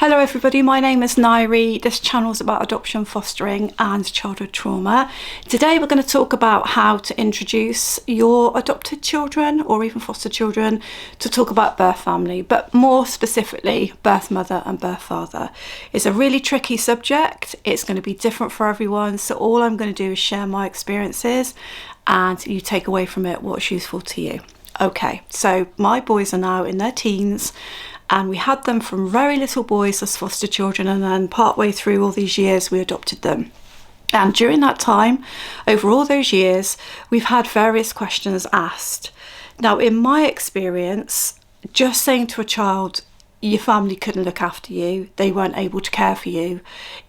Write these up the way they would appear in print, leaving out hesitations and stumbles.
Hello everybody, my name is Nairi. This channel is about adoption, fostering and childhood trauma. Today we're going to talk about how to introduce your adopted children or even foster children to talk about birth family, but more specifically birth mother and birth father. It's a really tricky subject. It's going to be different for everyone, so all I'm going to do is share my experiences and you take away from it what's useful to you. Okay, so my boys are now in their teens, and we had them from very little boys as foster children, and then partway through all these years we adopted them. And during that time, over all those years, we've had various questions asked. Now, in my experience, just saying to a child, your family couldn't look after you, they weren't able to care for you,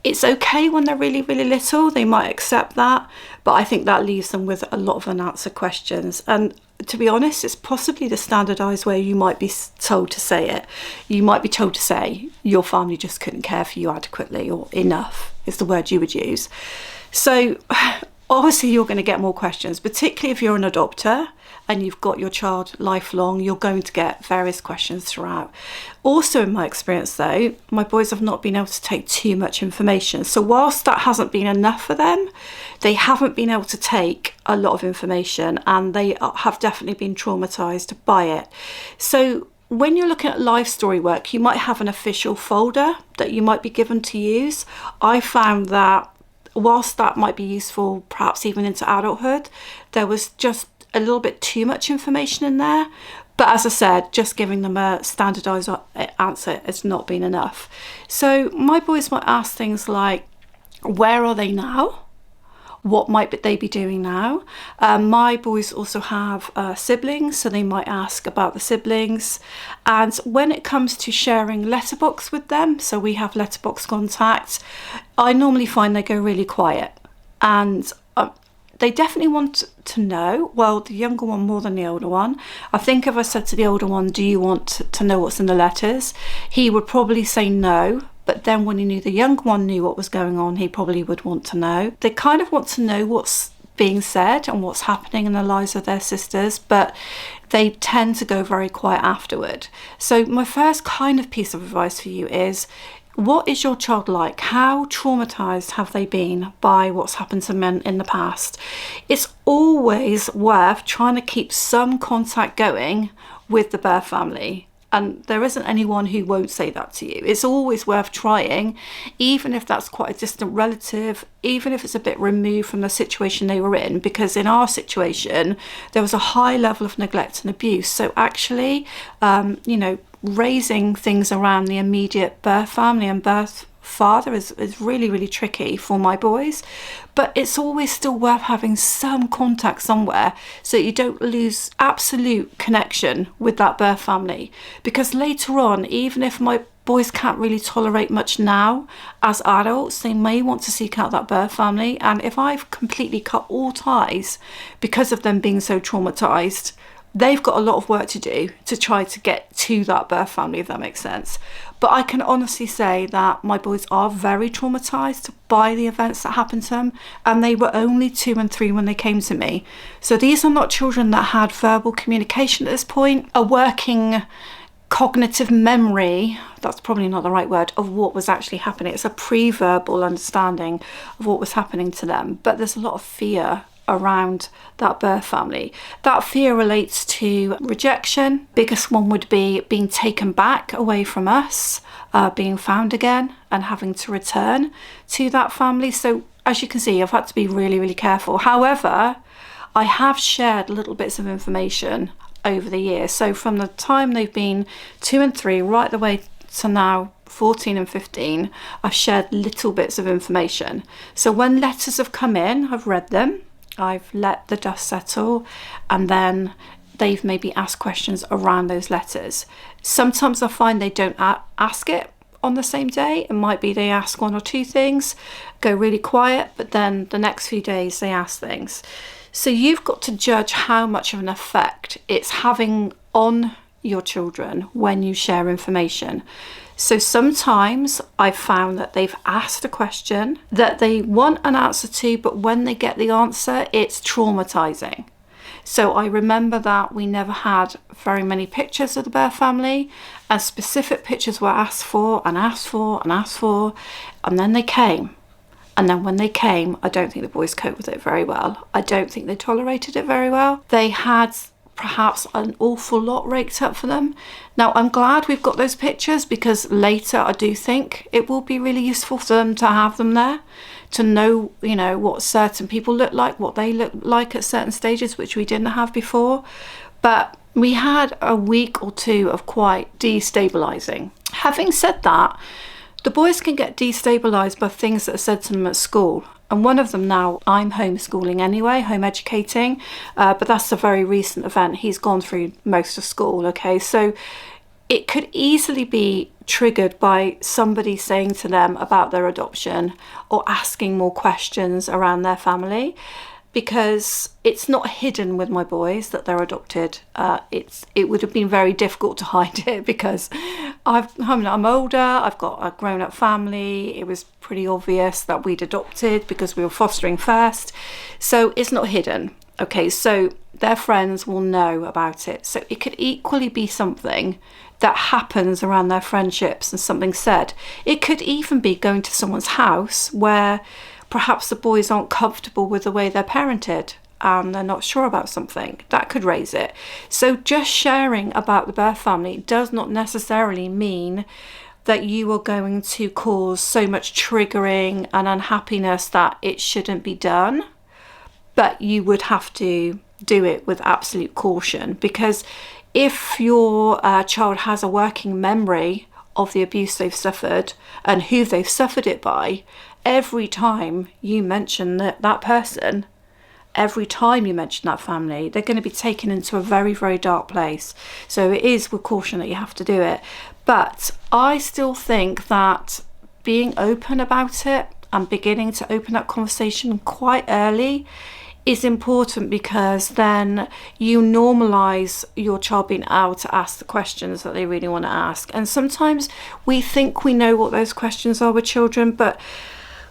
it's okay when they're really, really little, they might accept that, but I think that leaves them with a lot of unanswered questions. And to be honest, it's possibly the standardised way you might be told to say it. You might be told to say your family just couldn't care for you adequately, or enough is the word you would use. So obviously you're going to get more questions, particularly if you're an adopter and you've got your child lifelong, you're going to get various questions throughout. Also, in my experience though, my boys have not been able to take too much information. So whilst that hasn't been enough for them, they haven't been able to take a lot of information, and they have definitely been traumatized by it. So when you're looking at life story work, you might have an official folder that you might be given to use. I found that whilst that might be useful, perhaps even into adulthood, there was just a little bit too much information in there. But as I said, just giving them a standardised answer has not been enough. So my boys might ask things like, where are they now? What might they be doing now? My boys also have siblings, so they might ask about the siblings. And when it comes to sharing letterbox with them, so we have letterbox contact, I normally find they go really quiet. And they definitely want to know, well, the younger one more than the older one. I think if I said to the older one, do you want to know what's in the letters? He would probably say no. But then when he knew the younger one knew what was going on, he probably would want to know. They kind of want to know what's being said and what's happening in the lives of their sisters, but they tend to go very quiet afterward. So my first kind of piece of advice for you is, what is your child like? How traumatized have they been by what's happened to them in the past? It's always worth trying to keep some contact going with the birth family. And there isn't anyone who won't say that to you. It's always worth trying, even if that's quite a distant relative, even if it's a bit removed from the situation they were in, because in our situation, there was a high level of neglect and abuse. So actually, raising things around the immediate birth family and birth father is really, really tricky for my boys. But it's always still worth having some contact somewhere so you don't lose absolute connection with that birth family. Because later on, even if my boys can't really tolerate much now as adults, they may want to seek out that birth family. And if I've completely cut all ties because of them being so traumatized, they've got a lot of work to do to try to get to that birth family, if that makes sense. But I can honestly say that my boys are very traumatized by the events that happened to them, and they were only 2 and 3 when they came to me. So these are not children that had verbal communication at this point, a working cognitive memory, that's probably not the right word, of what was actually happening. It's a pre-verbal understanding of what was happening to them, but there's a lot of fear around that birth family. That fear relates to rejection. Biggest one would be being taken back away from us, being found again and having to return to that family. So as you can see, I've had to be really, really careful. However, I have shared little bits of information over the years. So from the time they've been 2 and 3 right the way to now 14 and 15, I've shared little bits of information. So when letters have come in, I've read them, I've let the dust settle, and then they've maybe asked questions around those letters. Sometimes I find they don't ask it on the same day. It might be they ask 1 or 2 things, go really quiet, but then the next few days they ask things. So you've got to judge how much of an effect it's having on your children when you share information. So sometimes I've found that they've asked a question that they want an answer to, but when they get the answer, it's traumatizing. So I remember that we never had very many pictures of the birth family, and specific pictures were asked for and asked for and asked for, and then they came. And then when they came, I don't think the boys coped with it very well. I don't think they tolerated it very well. They had perhaps an awful lot raked up for them. Now, I'm glad we've got those pictures, because later I do think it will be really useful for them to have them there, to know, you know, what certain people look like, what they look like at certain stages, which we didn't have before. But we had a week or two of quite destabilising. Having said that, the boys can get destabilised by things that are said to them at school. And one of them now, I'm homeschooling anyway, home educating, but that's a very recent event. He's gone through most of school, okay? So it could easily be triggered by somebody saying to them about their adoption or asking more questions around their family, because it's not hidden with my boys that they're adopted. It would have been very difficult to hide it, because I'm older, I've got a grown-up family. It was pretty obvious that we'd adopted because we were fostering first. So it's not hidden. Okay, so their friends will know about it. So it could equally be something that happens around their friendships and something said. It could even be going to someone's house where perhaps the boys aren't comfortable with the way they're parented and they're not sure about something. That could raise it. So just sharing about the birth family does not necessarily mean that you are going to cause so much triggering and unhappiness that it shouldn't be done. But you would have to do it with absolute caution, because if your child has a working memory of the abuse they've suffered and who they've suffered it by, every time you mention that person, every time you mention that family, they're going to be taken into a very, very dark place. So it is with caution that you have to do it. But I still think that being open about it and beginning to open that conversation quite early is important, because then you normalize your child being able to ask the questions that they really want to ask. And sometimes we think we know what those questions are with children, but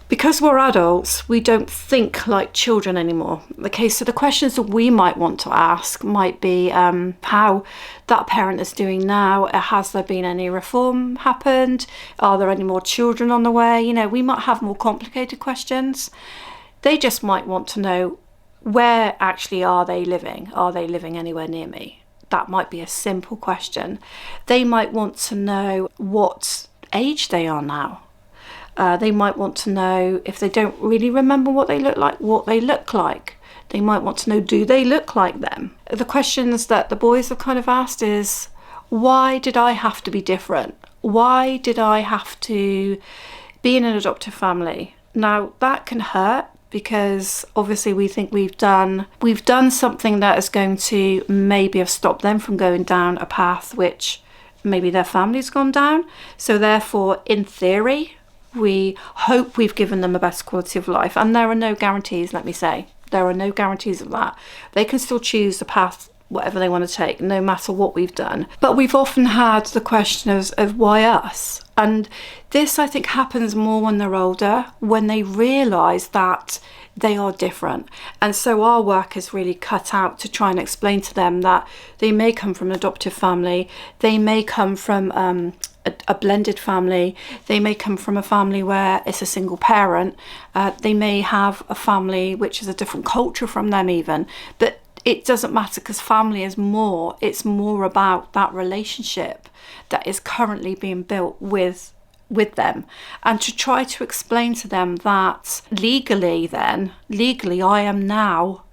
because we're adults, we don't think like children anymore. Okay, so the questions that we might want to ask might be how that parent is doing now. Has there been any reform happened? Are there any more children on the way? You know, we might have more complicated questions. They just might want to know, where actually are they living? Are they living anywhere near me? That might be a simple question. They might want to know what age they are now. They might want to know, if they don't really remember what they look like, what they look like. They might want to know, do they look like them? The questions that the boys have kind of asked is, why did I have to be different? Why did I have to be in an adoptive family? Now, that can hurt, because obviously we think we've done something that is going to maybe have stopped them from going down a path which maybe their family's gone down. So therefore, in theory, we hope we've given them a better quality of life. And there are no guarantees, let me say. There are no guarantees of that. They can still choose the path, whatever they want to take, no matter what we've done. But we've often had the question of why us? And this, I think, happens more when they're older, when they realise that they are different. And so our work is really cut out to try and explain to them that they may come from an adoptive family, they may come from a blended family, they may come from a family where it's a single parent, they may have a family which is a different culture from them even, but it doesn't matter, because family is more, it's more about that relationship that is currently being built with them, and to try to explain to them that legally I am now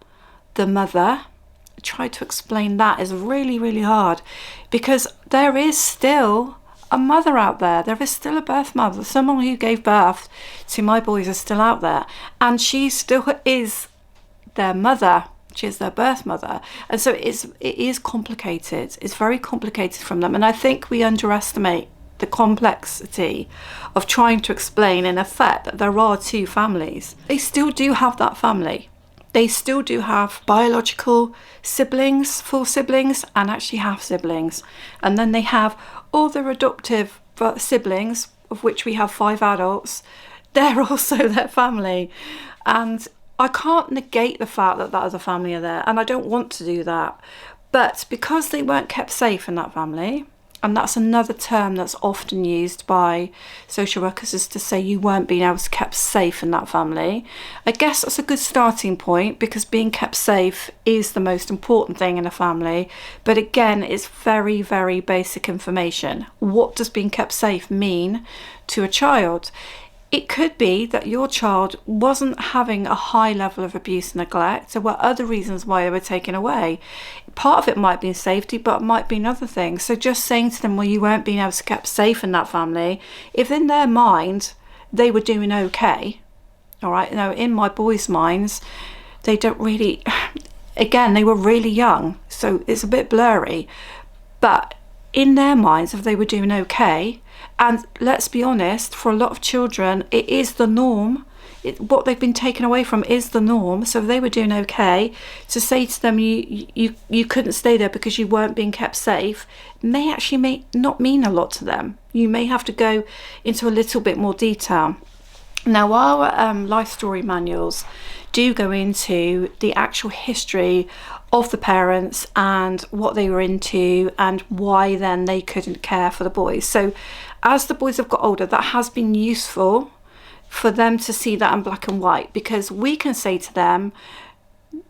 the mother. Try to explain that is really, really hard, because there is still a mother out there. There is still a birth mother. Someone who gave birth to my boys is still out there, and she still is their mother. She is their birth mother. And so it is complicated. It's very complicated from them. And I think we underestimate the complexity of trying to explain, in effect, that there are two families. They still do have that family. They still do have biological siblings, full siblings, and actually half siblings. And then they have all their adoptive siblings, of which we have 5 adults. They're also their family. And I can't negate the fact that that other family are there, and I don't want to do that. But because they weren't kept safe in that family, and that's another term that's often used by social workers, is to say you weren't being able to kept safe in that family. I guess that's a good starting point, because being kept safe is the most important thing in a family. But again, it's very, very basic information. What does being kept safe mean to a child? It could be that your child wasn't having a high level of abuse and neglect. There were other reasons why they were taken away. Part of it might be safety, but it might be another thing. So just saying to them, well, you weren't being able to keep safe in that family, if in their mind they were doing okay, all right, now in my boys' minds, they don't really, again, they were really young, so it's a bit blurry, but in their minds, if they were doing okay, and let's be honest, for a lot of children, it is the norm. What they've been taken away from is the norm. So if they were doing okay, to say to them you couldn't stay there because you weren't being kept safe may not mean a lot to them. You may have to go into a little bit more detail. Now, our life story manuals do go into the actual history of the parents and what they were into and why then they couldn't care for the boys. So as the boys have got older, that has been useful for them to see that in black and white, because we can say to them,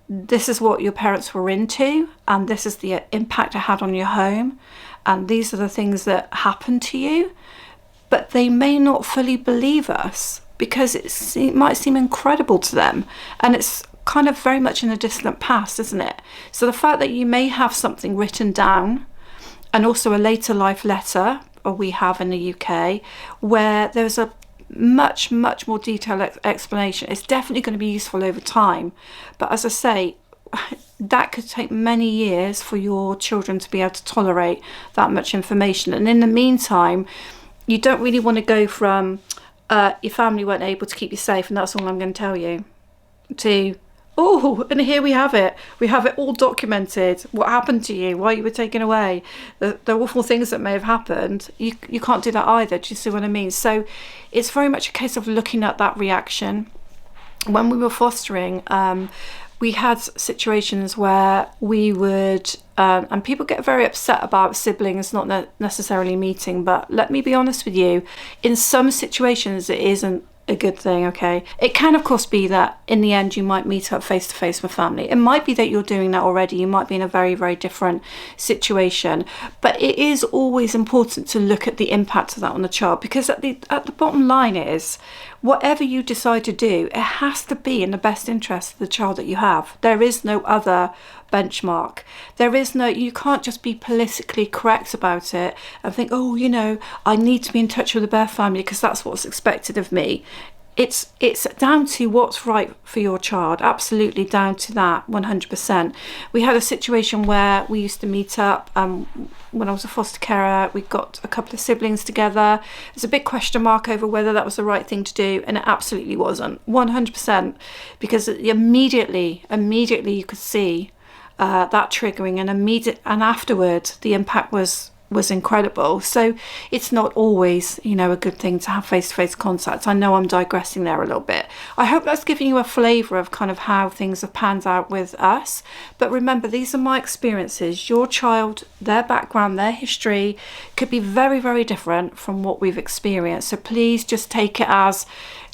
this is what your parents were into, and this is the impact it had on your home, and these are the things that happened to you. But they may not fully believe us, because it might seem incredible to them, and it's kind of very much in the distant past, isn't it? So the fact that you may have something written down, and also a later life letter, or we have in the UK, where there's a much more detailed explanation, it's definitely going to be useful over time. But as I say, that could take many years for your children to be able to tolerate that much information. And in the meantime, you don't really want to go from your family weren't able to keep you safe and that's all I'm going to tell you, to oh, and here we have it all documented, what happened to you, why you were taken away, the awful things that may have happened. You can't do that either. Do you see what I mean? So it's very much a case of looking at that reaction. When we were fostering, we had situations where we would and people get very upset about siblings not necessarily meeting, but let me be honest with you, in some situations it isn't a good thing. Okay, it can of course be that in the end you might meet up face to face with family. It might be that you're doing that already, you might be in a very, very different situation, but it is always important to look at the impact of that on the child, because at the bottom line is, whatever you decide to do, it has to be in the best interest of the child that you have. There is no other benchmark. You can't just be politically correct about it and think, oh, I need to be in touch with the birth family because that's what's expected of me. It's down to what's right for your child, absolutely down to that, 100%. We had a situation where we used to meet up when I was a foster carer. We got a couple of siblings together. There's a big question mark over whether that was the right thing to do, and it absolutely wasn't, 100%, because immediately you could see that triggering, and afterward the impact was incredible. So it's not always a good thing to have face-to-face contact. I know I'm digressing there a little bit. I hope that's giving you a flavour of kind of how things have panned out with us. But remember, these are my experiences. Your child, their background, their history could be very, very different from what we've experienced. So please just take it as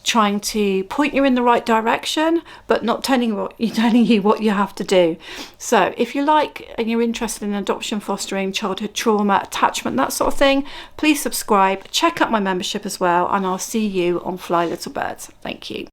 trying to point you in the right direction, but not telling you what you have to do. So if you like and you're interested in adoption, fostering, childhood trauma, attachment, that sort of thing, please subscribe, check out my membership as well, and I'll see you on Fly Little Birds. Thank you.